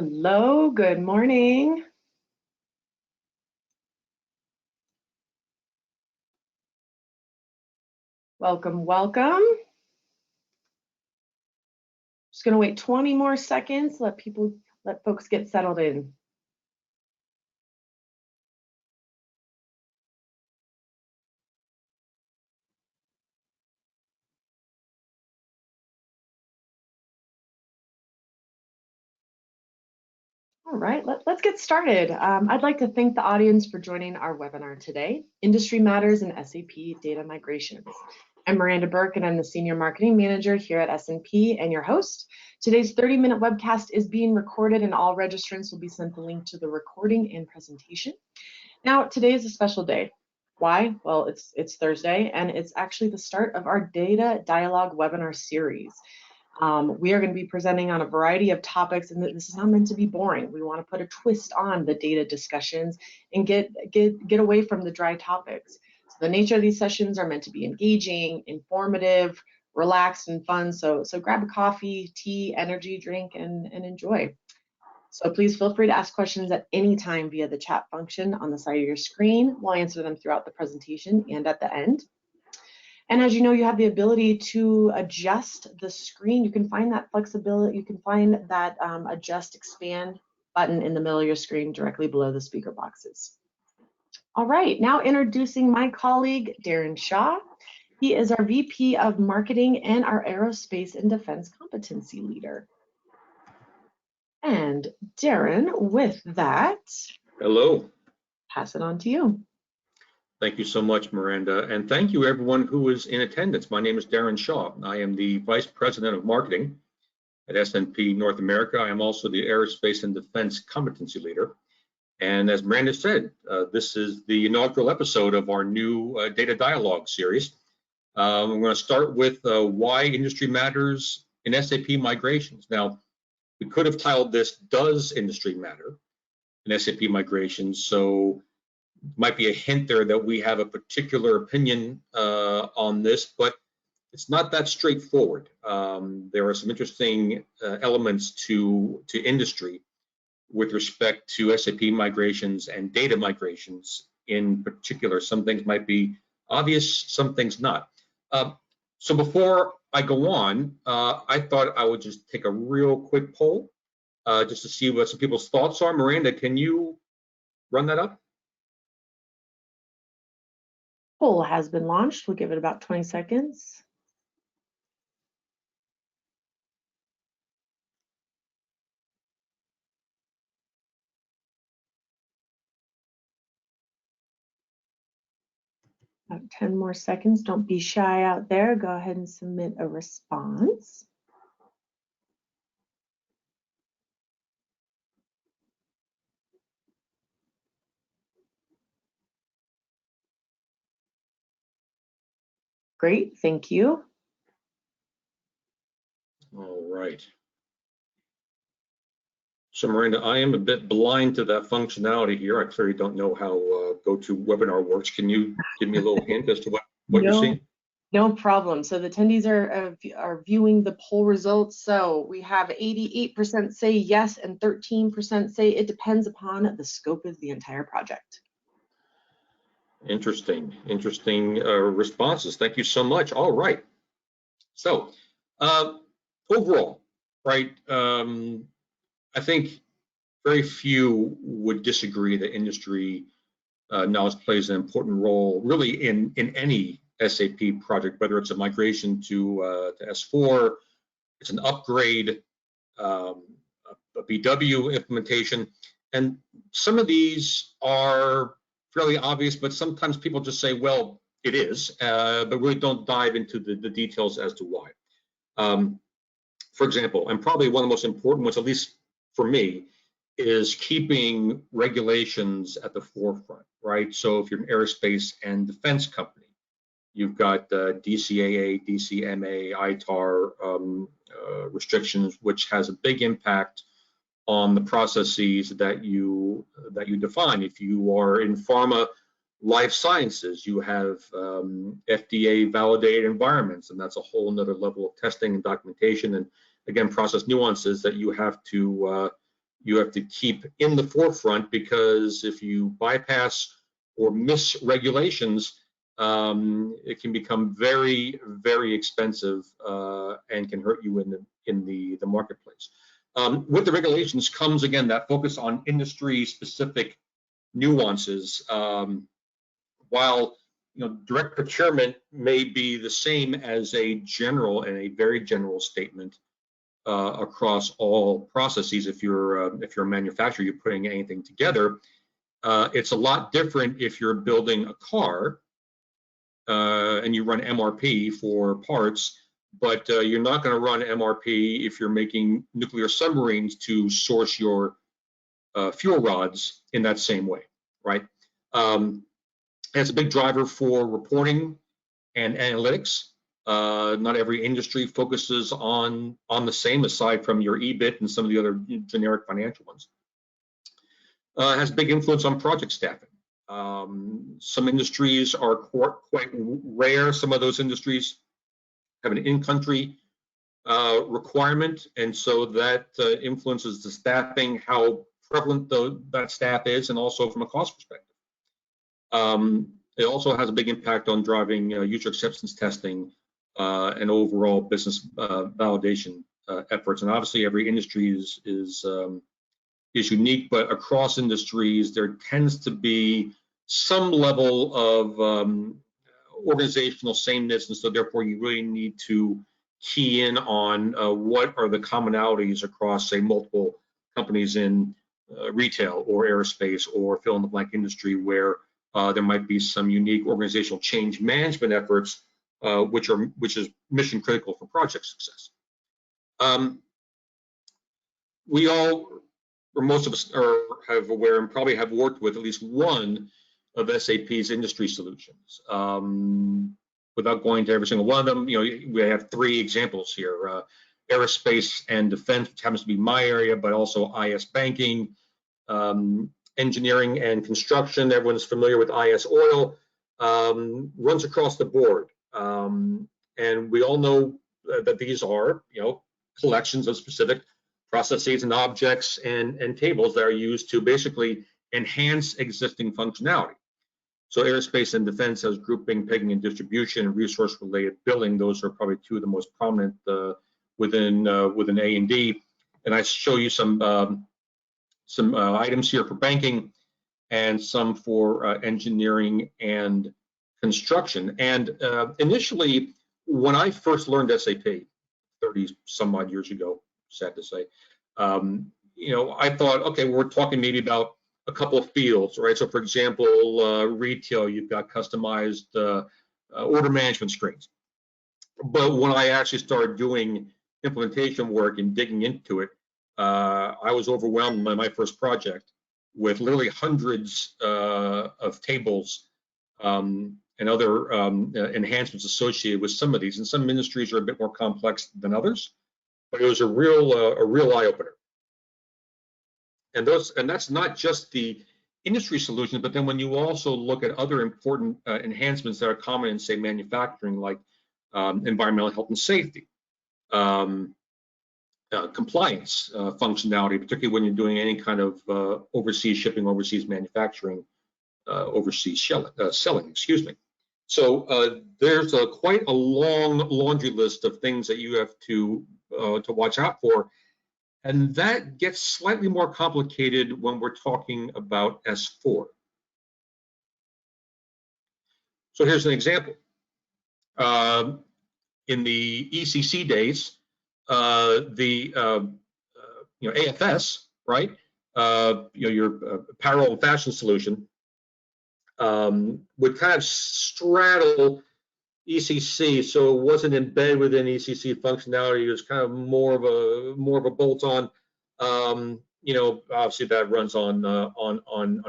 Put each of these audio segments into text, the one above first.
Hello, good morning. Welcome, welcome. Just gonna wait 20 more seconds, let folks get settled in. All right, let's get started. I'd like to thank the audience for joining our webinar today, Industry Matters in SAP Data Migrations. I'm Miranda Burke and I'm the Senior Marketing Manager here at SNP and your host. Today's 30-minute webcast is being recorded and all registrants will be sent the link to the recording and presentation. Now, today is a special day. Why? Well, it's Thursday and it's actually the start of our Data Dialogue webinar series. We are going to be presenting on a variety of topics, and this is not meant to be boring. We want to put a twist on the data discussions and get away from the dry topics. So the nature of these sessions are meant to be engaging, informative, relaxed, and fun. So grab a coffee, tea, energy drink, and enjoy. So please feel free to ask questions at any time via the chat function on the side of your screen. We'll answer them throughout the presentation and at the end. And as you know, you have the ability to adjust the screen. You can find that flexibility, you can find that adjust, expand button in the middle of your screen directly below the speaker boxes. All right, now introducing my colleague, Darren Shaw. He is our VP of Marketing and our Aerospace and Defense Competency Leader. And Darren, with that, hello. Pass it on to you. Thank you so much, Miranda, and thank you everyone who is in attendance. My name is Darren Shaw. I am the Vice President of Marketing at SNP North America. I am also the Aerospace and Defense Competency Leader. And as Miranda said, this is the inaugural episode of our new Data Dialogue series. We're going to start with why industry matters in SAP migrations. Now, we could have titled this, Does Industry Matter in SAP Migrations? So might be a hint there that we have a particular opinion on this, but it's not that straightforward. There are some interesting elements to industry with respect to SAP migrations and data migrations in particular. Some things might be obvious, some things not. So before I go on, I thought I would just take a real quick poll just to see what some people's thoughts are. Miranda, can you run that up? Poll has been launched. We'll give it about 20 seconds. About 10 more seconds. Don't be shy out there. Go ahead and submit a response. Great, thank you. All right. So Miranda, I am a bit blind to that functionality here. I clearly don't know how GoToWebinar works. Can you give me a little hint as to what you're seeing? No problem. So the attendees are viewing the poll results. So we have 88% say yes and 13% say it depends upon the scope of the entire project. Interesting responses. Thank you so much. All right. So overall, right, I think very few would disagree that industry knowledge plays an important role really in any SAP project, whether it's a migration to S4, it's an upgrade, a BW implementation, and some of these are fairly obvious, but sometimes people just say, well, it is, but really don't dive into the details as to why. For example, and probably one of the most important ones, at least for me, is keeping regulations at the forefront, right? So if you're an aerospace and defense company, you've got DCAA, DCMA, ITAR restrictions, which has a big impact on the processes that you define. If you are in pharma life sciences, you have FDA validated environments, and that's a whole nother level of testing and documentation, and again, process nuances that you have to you have to keep in the forefront, because if you bypass or miss regulations, it can become very, very expensive and can hurt you in the marketplace. With the regulations comes, again, that focus on industry-specific nuances. While direct procurement may be the same as a general and a very general statement across all processes. If you're a manufacturer, you're putting anything together. It's a lot different if you're building a car and you run MRP for parts, but you're not going to run MRP if you're making nuclear submarines to source your fuel rods in that same way, right? It's a big driver for reporting and analytics. Not every industry focuses on the same, aside from your EBIT and some of the other generic financial ones. Has big influence on project staffing. Some industries are quite rare. Some of those industries have an in-country requirement, and so that influences the staffing, how prevalent that staff is, and also from a cost perspective. It also has a big impact on driving user acceptance testing and overall business validation efforts. And obviously, every industry is unique, but across industries, there tends to be some level of organizational sameness, and so therefore you really need to key in on what are the commonalities across, say, multiple companies in retail or aerospace or fill-in-the-blank industry, where there might be some unique organizational change management efforts, which is mission critical for project success. We all, or most of us, have aware and probably have worked with at least one of SAP's industry solutions. Without going to every single one of them, we have 3 examples here: aerospace and defense, which happens to be my area, but also IS banking. Engineering and construction, everyone's familiar with IS oil, runs across the board. And we all know that these are, collections of specific processes and objects and tables that are used to basically enhance existing functionality. So aerospace and defense has grouping, pegging, and distribution, and resource-related billing. Those are probably 2 of the most prominent within A&D. And I show you some items here for banking and some for engineering and construction. And initially, when I first learned SAP 30 some odd years ago, sad to say, I thought, okay, we're talking maybe about a couple of fields, right? So for example, retail, you've got customized order management screens. But when I actually started doing implementation work and digging into it, I was overwhelmed by my first project with literally hundreds of tables and other enhancements associated with some of these. And some industries are a bit more complex than others, but it was a real eye-opener. And that's not just the industry solutions, but then when you also look at other important enhancements that are common in, say, manufacturing, like environmental health and safety, compliance functionality, particularly when you're doing any kind of overseas shipping, overseas manufacturing, overseas selling, excuse me. So there's quite a long laundry list of things that you have to watch out for. And that gets slightly more complicated when we're talking about S4. So here's an example. In the ECC days, the AFS, right? Your apparel and fashion solution would kind of straddle ECC, so it wasn't embedded within ECC functionality. It was kind of more of a bolt-on. Obviously that runs on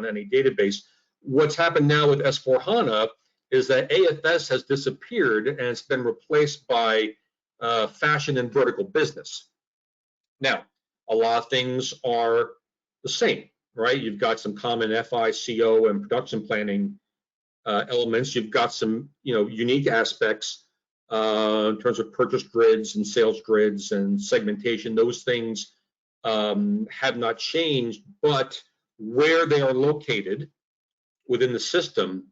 any database. What's happened now with S4HANA is that AFS has disappeared and it's been replaced by fashion and vertical business. Now, a lot of things are the same, right? You've got some common FI, CO, and production planning elements. You've got some, unique aspects in terms of purchase grids and sales grids and segmentation. Those things have not changed, but where they are located within the system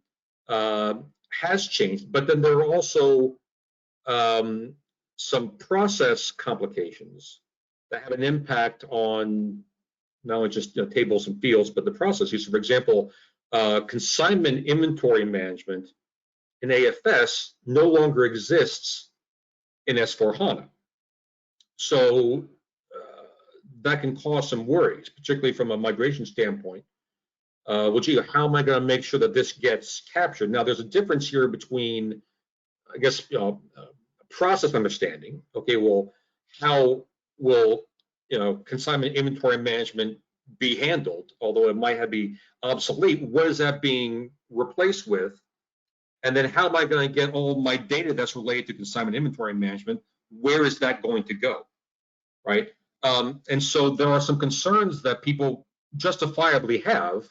has changed. But then there are also some process complications that have an impact on not only just tables and fields, but the processes. For example, consignment inventory management in AFS no longer exists in S/4HANA. So that can cause some worries, particularly from a migration standpoint. Well, gee, how am I going to make sure that this gets captured? Now, there's a difference here between, I guess, process understanding. Okay, well, how will consignment inventory management be handled? Although it might have be obsolete, what is that being replaced with? And then how am I going to get all my data that's related to consignment inventory management? Where is that going to go, right? And so there are some concerns that people justifiably have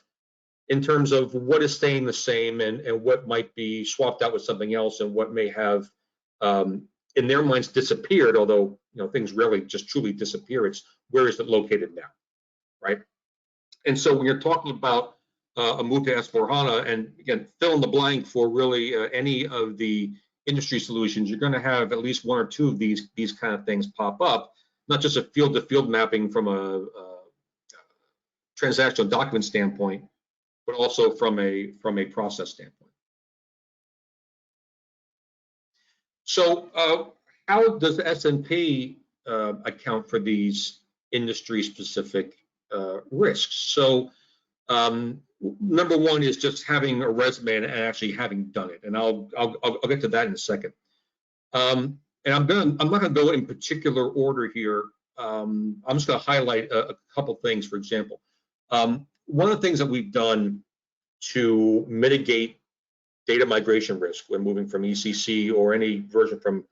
in terms of what is staying the same and what might be swapped out with something else and what may have, in their minds, disappeared, although things rarely just truly disappear. It's where is it located now, right? And so when you're talking about a move to S/4HANA, and again, fill in the blank for really any of the industry solutions, you're going to have at least one or two of these kind of things pop up, not just a field-to-field mapping from a transactional document standpoint, but also from a process standpoint. So how does SNP account for these industry-specific risks? So number one is just having a resume and actually having done it, and I'll get to that in a second. And I'm not going to go in particular order here. I'm just going to highlight a couple things. For example, one of the things that we've done to mitigate data migration risk when moving from ECC or any version from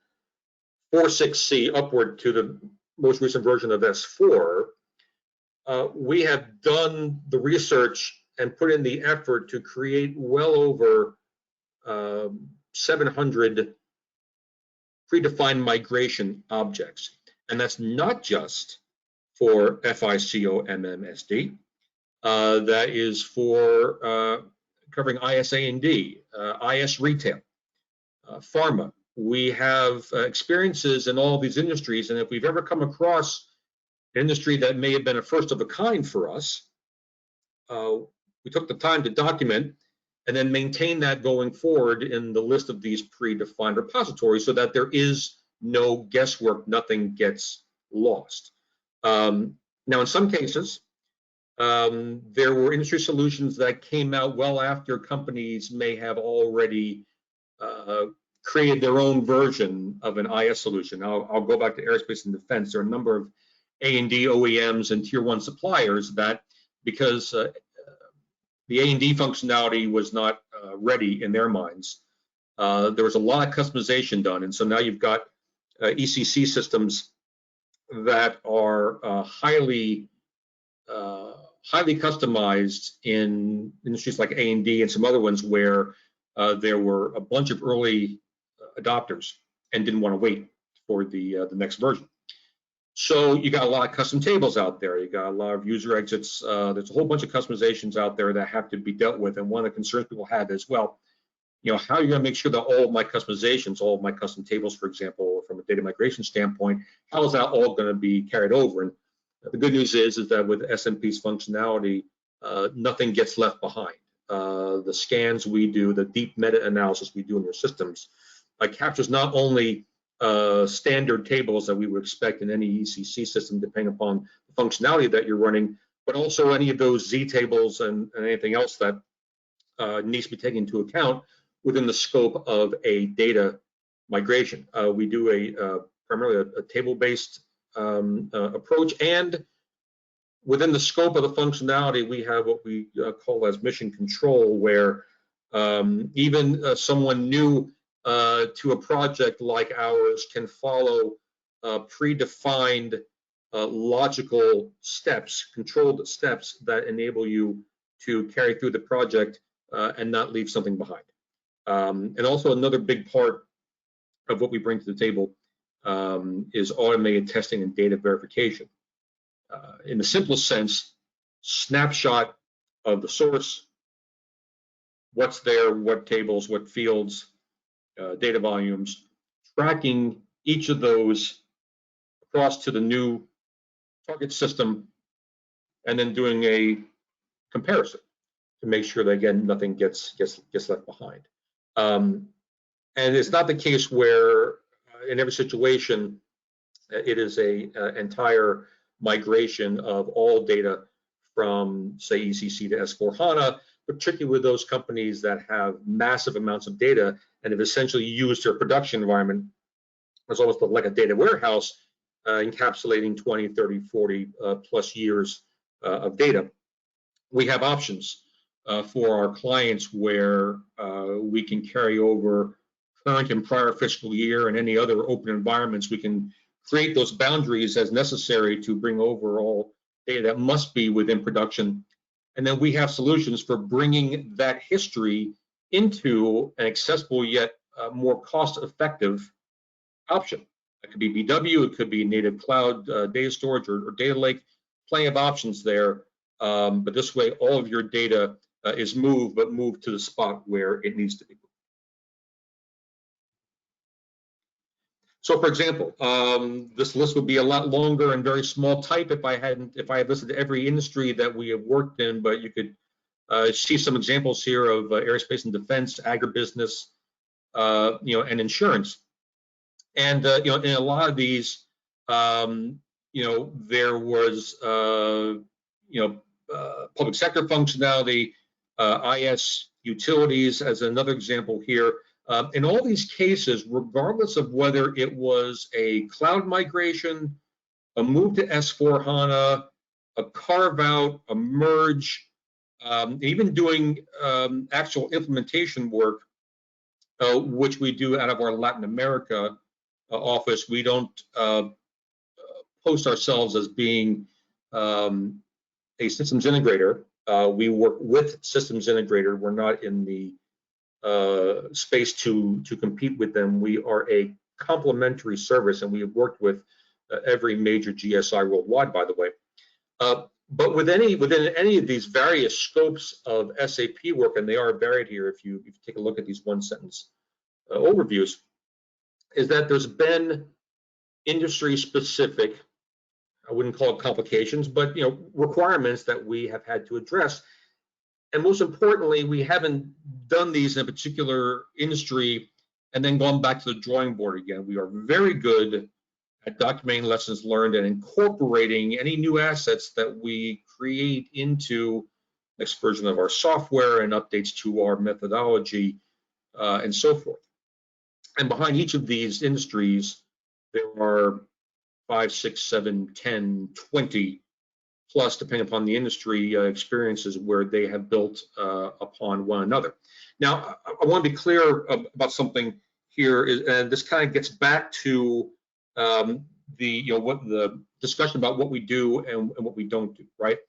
4.6C upward to the most recent version of S4, we have done the research and put in the effort to create well over 700 predefined migration objects. And that's not just for FICO-MMSD. That is for covering IS-A&D, IS retail, pharma. We have experiences in all these industries, and if we've ever come across an industry that may have been a first of a kind for us, we took the time to document and then maintain that going forward in the list of these predefined repositories so that there is no guesswork, nothing gets lost. Now, in some cases, there were industry solutions that came out well after companies may have already created their own version of an IS solution. I'll go back to aerospace and defense. There are a number of A&D OEMs and tier one suppliers that, because the A&D functionality was not ready in their minds, there was a lot of customization done. And so now you've got ECC systems that are highly customized in industries like A&D and some other ones where there were a bunch of early adopters and didn't want to wait for the next version. So you got a lot of custom tables out there. You got a lot of user exits. There's a whole bunch of customizations out there that have to be dealt with. And one of the concerns people had as well, how are you going to make sure that all of my customizations, all of my custom tables, for example, from a data migration standpoint, how is that all going to be carried over? And the good news is that with SNP's functionality, nothing gets left behind. The scans we do, the deep meta-analysis we do in your systems, captures not only standard tables that we would expect in any ECC system, depending upon the functionality that you're running, but also any of those Z tables and anything else that needs to be taken into account within the scope of a data migration. We do primarily a table-based approach, and within the scope of the functionality, we have what we call as mission control, where even someone new to a project like ours can follow predefined logical steps, controlled steps that enable you to carry through the project and not leave something behind. And also another big part of what we bring to the table is automated testing and data verification. in the simplest sense, snapshot of the source, what's there, what tables, what fields, data volumes, tracking each of those across to the new target system, and then doing a comparison to make sure that, again, nothing gets left behind. And it's not the case where in every situation it is a entire migration of all data from, say, ECC to S/4HANA, particularly with those companies that have massive amounts of data and have essentially used their production environment as almost like a data warehouse, encapsulating 20, 30, 40 plus years of data. We have options for our clients where we can carry over current and prior fiscal year and any other open environments. We can create those boundaries as necessary to bring over all data that must be within production. And then we have solutions for bringing that history into an accessible yet more cost-effective option. It could be BW, it could be native cloud data storage or data lake, plenty of options there. But this way, all of your data is moved, but moved to the spot where it needs to be moved. So, for example, this list would be a lot longer and very small type if I had listed every industry that we have worked in. But you could see some examples here of aerospace and defense, agribusiness, and insurance. And in a lot of these, there was public sector functionality, IS utilities as another example here. In all these cases, regardless of whether it was a cloud migration, a move to S/4HANA, a carve out, a merge, even doing actual implementation work, which we do out of our Latin America office, we don't post ourselves as being a systems integrator. We work with systems integrator. We're not in the space to compete with them. We are a complementary service, and we have worked with every major GSI worldwide, by the way. But within any of these various scopes of SAP work, and they are varied here if you take a look at these one-sentence overviews, is that there's been industry-specific, I wouldn't call it complications, but requirements that we have had to address. And most importantly, we haven't done these in a particular industry and then gone back to the drawing board again. We are very good at documenting lessons learned and incorporating any new assets that we create into next version of our software and updates to our methodology and so forth. And behind each of these industries, there are 5, 6, 7, 10, 20 plus, depending upon the industry, experiences where they have built upon one another. Now, I want to be clear about something here, and this kind of gets back to the discussion about what we do and what we don't do, right?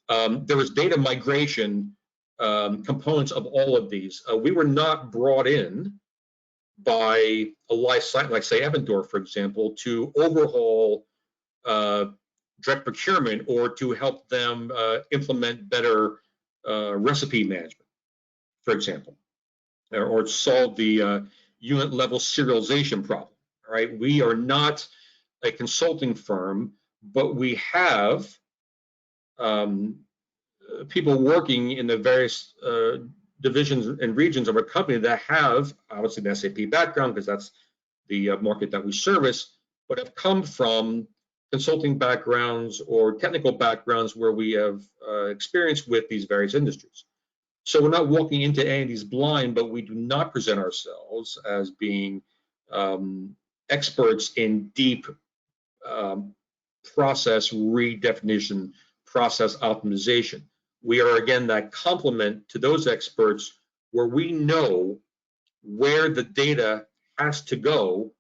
There is data migration components of all of these. We were not brought in by a life science, like say Evendorf, for example, to overhaul direct procurement or to help them implement better recipe management, for example, or solve the unit level serialization problem. All right, we are not a consulting firm, but we have people working in the various divisions and regions of our company that have obviously an SAP background, because that's the market that we service, but have come from consulting backgrounds or technical backgrounds where we have experience with these various industries. So we're not walking into any of these blind, but we do not present ourselves as being experts in deep process redefinition, process optimization. We are, again, that complement to those experts where we know where the data has to go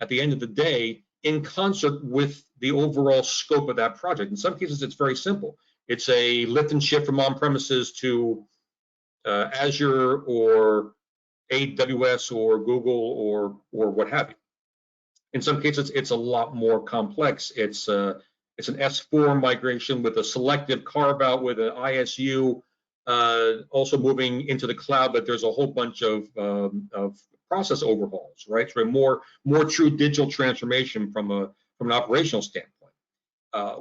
at the end of the day in concert with the overall scope of that project. In some cases, it's very simple. It's a lift and shift from on-premises to Azure or AWS or Google or what have you. In some cases, it's a lot more complex. It's It's an S4 migration with a selective carve out with an ISU, also moving into the cloud, but there's a whole bunch of process overhauls, right? So more true digital transformation from an operational standpoint.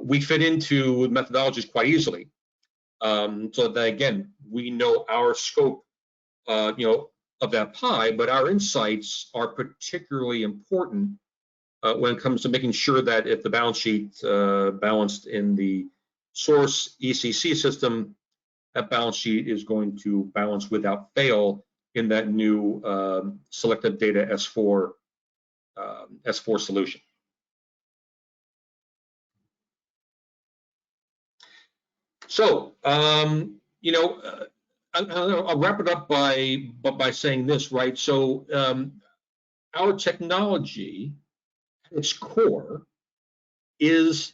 We fit into methodologies quite easily, so that again we know our scope, of that pie, but our insights are particularly important when it comes to making sure that if the balance sheet balanced in the source ECC system, that balance sheet is going to balance without fail in that new selective data S4 solution. So, I'll wrap it up by saying this, right? So, our technology, at its core, is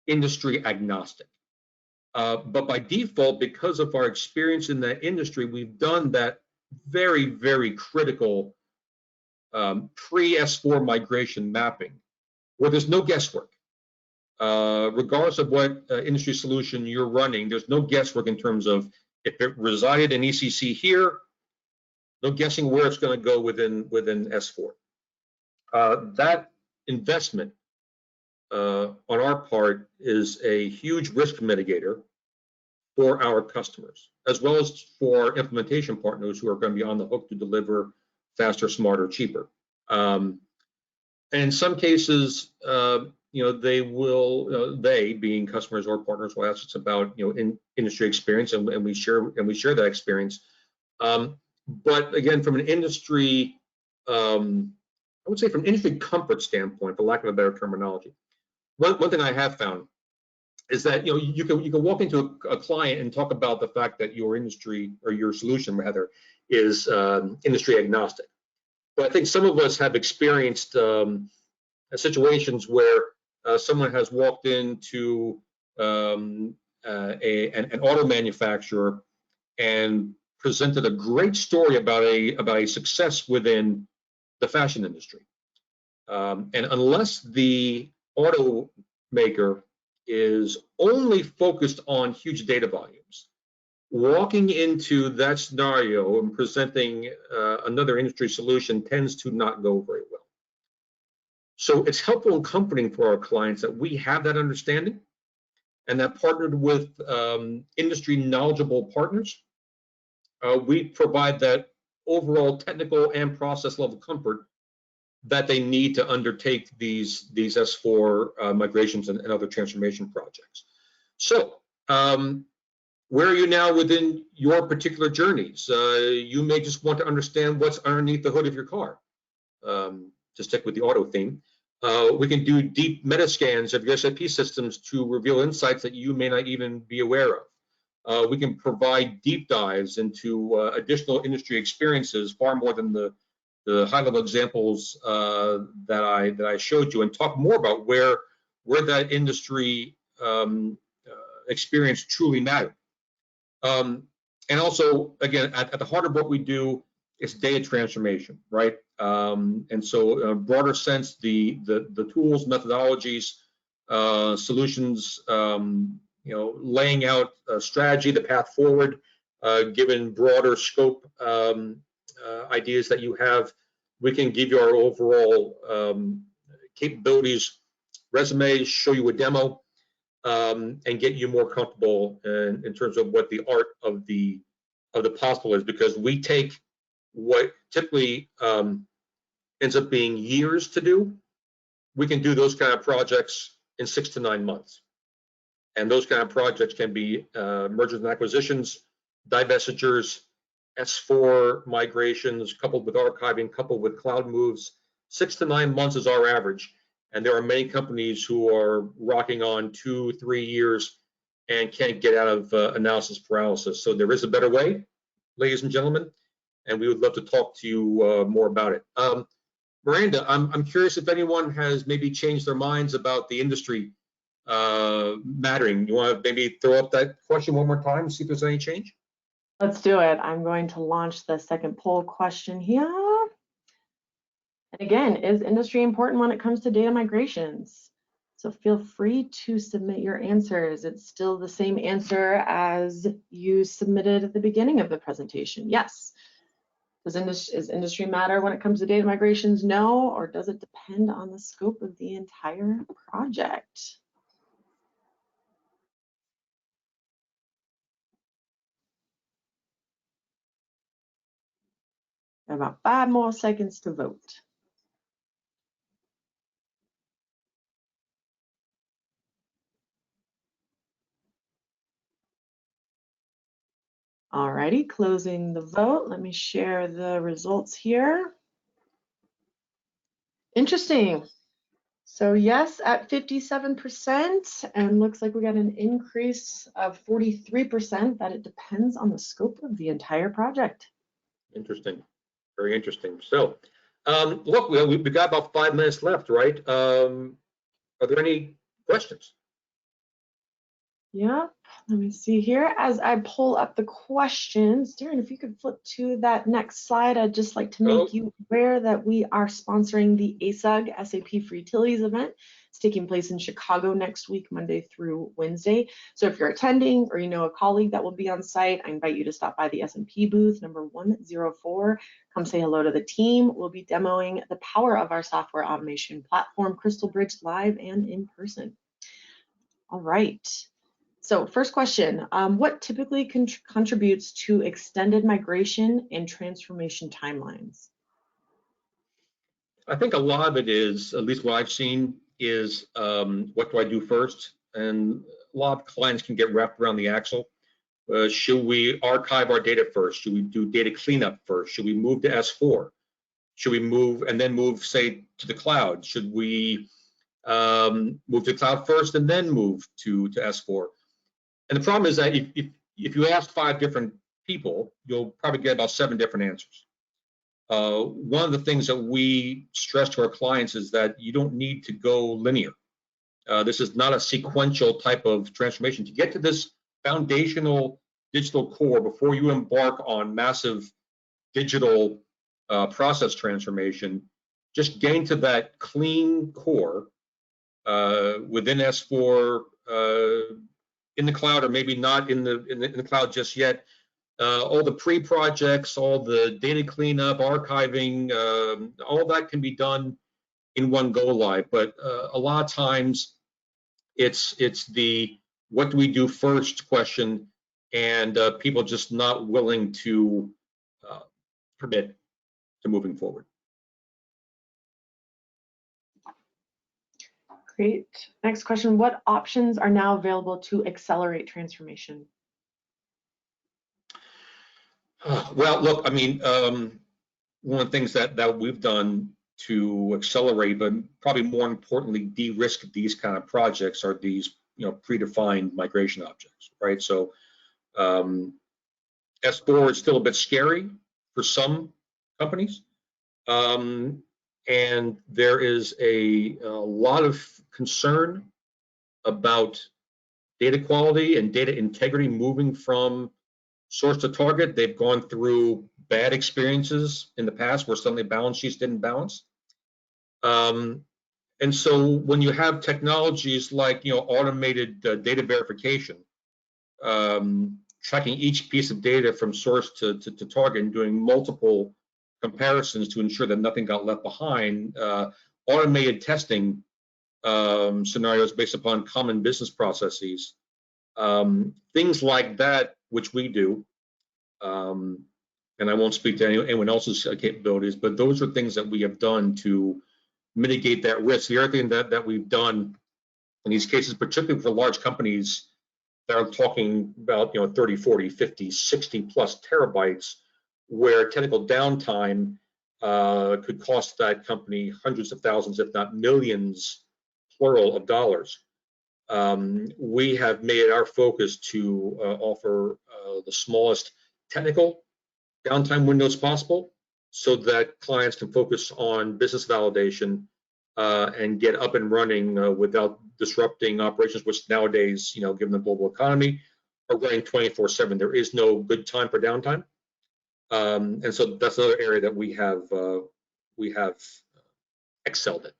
industry agnostic. But by default, because of our experience in that industry, we've done that very, very critical pre-S4 migration mapping, where there's no guesswork. Regardless of what industry solution you're running, there's no guesswork in terms of if it resided in ECC here, no guessing where it's going to go within S4. That investment on our part is a huge risk mitigator for our customers, as well as for our implementation partners who are going to be on the hook to deliver faster, smarter, cheaper. And in some cases, they will, they being customers or partners, will ask us about industry experience, and we share that experience. But again, from an industry, I would say from an industry comfort standpoint, for lack of a better terminology, one thing I have found is that you can walk into a client and talk about the fact that your industry, or your solution rather, is industry agnostic. But I think some of us have experienced situations where someone has walked into an auto manufacturer and presented a great story about a success within the fashion industry, and unless the automaker is only focused on huge data volumes, walking into that scenario and presenting another industry solution tends to not go very well. So it's helpful and comforting for our clients that we have that understanding, and that partnered with industry knowledgeable partners, we provide that overall technical and process level comfort that they need to undertake these S4 migrations and other transformation projects. So, where are you now within your particular journeys? You may just want to understand what's underneath the hood of your car. To stick with the auto theme, we can do deep meta scans of your SAP systems to reveal insights that you may not even be aware of. We can provide deep dives into additional industry experiences, far more than the high-level examples that I showed you, and talk more about where that industry experience truly mattered. And also, again, at the heart of what we do is data transformation, right? And so, in a broader sense, the tools, methodologies, solutions, laying out a strategy, the path forward, given broader scope ideas that you have, we can give you our overall capabilities, resumes, show you a demo, and get you more comfortable in terms of what the art of the possible is, because we take what typically ends up being years to do. We can do those kind of projects in 6 to 9 months, and those kind of projects can be mergers and acquisitions, divestitures, S4 migrations, coupled with archiving, coupled with cloud moves. 6 to 9 months is our average, and there are many companies who are rocking on 2-3 years and can't get out of analysis paralysis. So there is a better way, ladies and gentlemen, and we would love to talk to you more about it. Miranda, I'm curious if anyone has maybe changed their minds about the industry mattering. You want to maybe throw up that question one more time and see if there's any change? Let's do it. I'm going to launch the second poll question here. And again, is industry important when it comes to data migrations? So feel free to submit your answers. It's still the same answer as you submitted at the beginning of the presentation. Yes. Does industry matter when it comes to data migrations? No. Or does it depend on the scope of the entire project? About 5 more seconds to vote. Alrighty, closing the vote. Let me share the results here. Interesting. So yes, at 57%, and looks like we got an increase of 43% that it depends on the scope of the entire project. Interesting, very interesting. So, look, we got about 5 minutes left, right? Are there any questions? Yeah, let me see here. As I pull up the questions, Darren, if you could flip to that next slide, I'd just like to make you aware that we are sponsoring the ASUG SAP for Utilities event. It's taking place in Chicago next week, Monday through Wednesday. So if you're attending or you know a colleague that will be on site, I invite you to stop by the S&P booth, number 104. Come say hello to the team. We'll be demoing the power of our software automation platform, CrystalBridge, live and in person. All right. So first question, what typically contributes to extended migration and transformation timelines? I think a lot of it is, at least what I've seen, is what do I do first? And a lot of clients can get wrapped around the axle. Should we archive our data first? Should we do data cleanup first? Should we move to S4? Should we move and then move, say, to the cloud? Should we move to cloud first and then move to S4? And the problem is that if you ask 5 different people, you'll probably get about 7 different answers. One of the things that we stress to our clients is that you don't need to go linear. This is not a sequential type of transformation. To get to this foundational digital core before you embark on massive digital process transformation, just getting to that clean core within S4, in the cloud, or maybe not in the cloud just yet. All the pre-projects, all the data cleanup, archiving, all that can be done in one go live. But a lot of times, it's the what do we do first question, and people just not willing to commit to moving forward. Great. Next question, what options are now available to accelerate transformation? Well, look, I mean, one of the things that we've done to accelerate, but probably more importantly, de-risk these kind of projects are these, predefined migration objects, right? So S4 is still a bit scary for some companies. And there is a lot of concern about data quality and data integrity moving from source to target. They've gone through bad experiences in the past where suddenly balance sheets didn't balance. And so when you have technologies like automated data verification, tracking each piece of data from source to target and doing multiple comparisons to ensure that nothing got left behind, automated testing scenarios based upon common business processes, things like that, which we do. And I won't speak to anyone else's capabilities, but those are things that we have done to mitigate that risk. The other thing that we've done in these cases, particularly for large companies that are talking about 30, 40, 50, 60 plus terabytes, where technical downtime could cost that company hundreds of thousands, if not millions, plural, of dollars. We have made it our focus to offer the smallest technical downtime windows possible so that clients can focus on business validation and get up and running without disrupting operations, which nowadays, given the global economy, are running 24/7. There is no good time for downtime. And so that's another area that we have excelled in.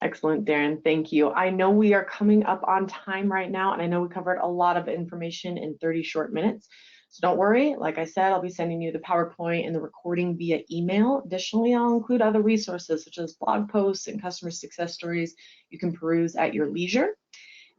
Excellent, Darren. Thank you. I know we are coming up on time right now, and I know we covered a lot of information in 30 short minutes. So don't worry. Like I said, I'll be sending you the PowerPoint and the recording via email. Additionally, I'll include other resources such as blog posts and customer success stories you can peruse at your leisure.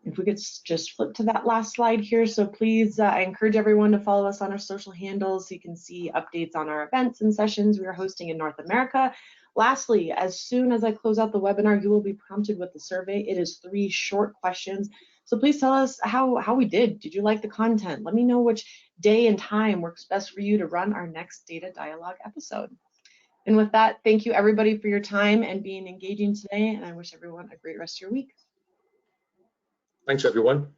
If we could just flip to that last slide here. So please, I encourage everyone to follow us on our social handles so you can see updates on our events and sessions we are hosting in North America. Lastly, as soon as I close out the webinar, you will be prompted with the survey. It is 3 short questions. So please tell us how we did. Did you like the content? Let me know which day and time works best for you to run our next Data Dialogue episode. And with that, thank you everybody for your time and being engaging today. And I wish everyone a great rest of your week. Thanks, everyone.